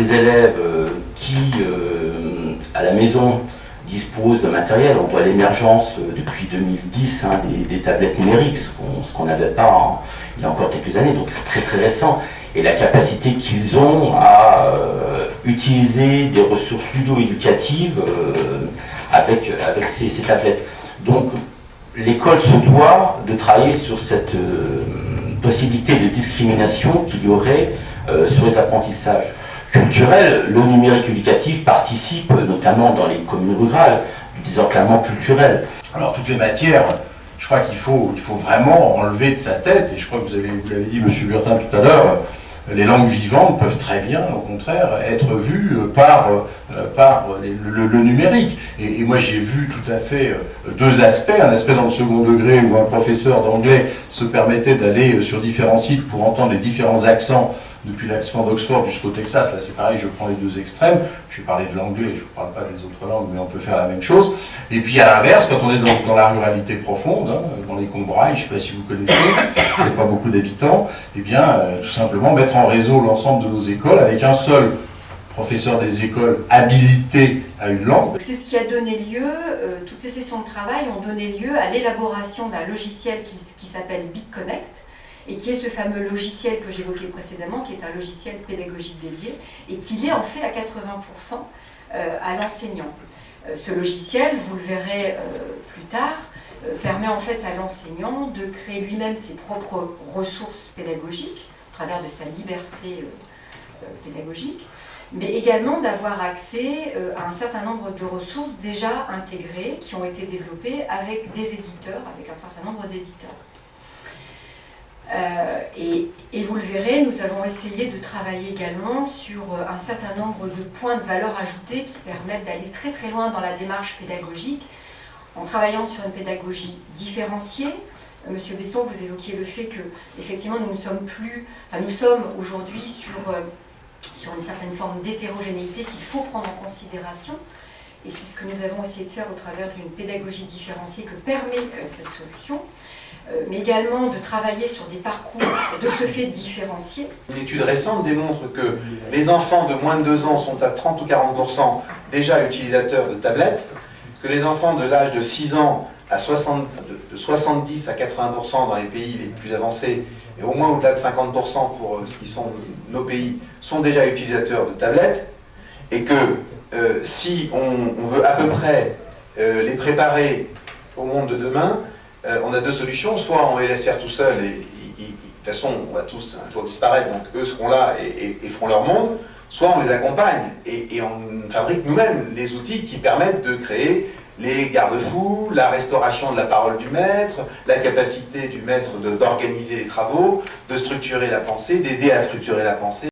des élèves qui, à la maison, disposent de matériel. On voit l'émergence depuis 2010 des tablettes numériques, ce qu'on n'avait pas il y a encore quelques années, donc c'est très très récent. Et la capacité qu'ils ont à utiliser des ressources ludo-éducatives avec ces tablettes. Donc l'école se doit de travailler sur cette possibilité de discrimination qu'il y aurait sur les apprentissages culturels. Le numérique éducatif participe, notamment dans les communes rurales, du désenclavement culturel. Alors toutes les matières, je crois qu'il faut vraiment enlever de sa tête, et je crois que vous l'avez dit, M. Burtin, tout à l'heure, les langues vivantes peuvent très bien, au contraire, être vues par le numérique. Et moi j'ai vu tout à fait deux aspects. Un aspect dans le second degré où un professeur d'anglais se permettait d'aller sur différents sites pour entendre les différents accents, depuis l'accent d'Oxford jusqu'au Texas. Là c'est pareil, je prends les deux extrêmes. Je vais parler de l'anglais, je ne parle pas des autres langues, mais on peut faire la même chose. Et puis à l'inverse, quand on est dans la ruralité profonde, dans les Combrailles, je ne sais pas si vous connaissez, il n'y a pas beaucoup d'habitants, eh bien tout simplement mettre en réseau l'ensemble de nos écoles avec un seul professeur des écoles habilité à une langue. C'est ce qui a donné lieu, toutes ces sessions de travail ont donné lieu à l'élaboration d'un logiciel qui s'appelle BigConnect, et qui est ce fameux logiciel que j'évoquais précédemment, qui est un logiciel pédagogique dédié, et qui l'est en fait à 80% à l'enseignant. Ce logiciel, vous le verrez plus tard, permet en fait à l'enseignant de créer lui-même ses propres ressources pédagogiques, à travers de sa liberté pédagogique, mais également d'avoir accès à un certain nombre de ressources déjà intégrées, qui ont été développées avec des éditeurs, avec un certain nombre d'éditeurs. Et vous le verrez, nous avons essayé de travailler également sur un certain nombre de points de valeur ajoutée qui permettent d'aller très très loin dans la démarche pédagogique, en travaillant sur une pédagogie différenciée. Monsieur Besson, vous évoquiez le fait que, effectivement, nous sommes aujourd'hui sur une certaine forme d'hétérogénéité qu'il faut prendre en considération. Et c'est ce que nous avons essayé de faire au travers d'une pédagogie différenciée que permet cette solution, mais également de travailler sur des parcours de ce fait différenciés. Une étude récente démontre que les enfants de moins de 2 ans sont à 30 ou 40% déjà utilisateurs de tablettes, que les enfants de l'âge de 6 ans de 70 à 80% dans les pays les plus avancés, et au moins au-delà de 50% pour ce qui sont nos pays, sont déjà utilisateurs de tablettes, et que si on veut à peu près les préparer au monde de demain, on a deux solutions. Soit on les laisse faire tout seuls et de toute façon on va tous un jour disparaître, donc eux seront là et feront leur monde, soit on les accompagne et on fabrique nous-mêmes les outils qui permettent de créer les garde-fous, la restauration de la parole du maître, la capacité du maître d'organiser les travaux, de structurer la pensée, d'aider à structurer la pensée.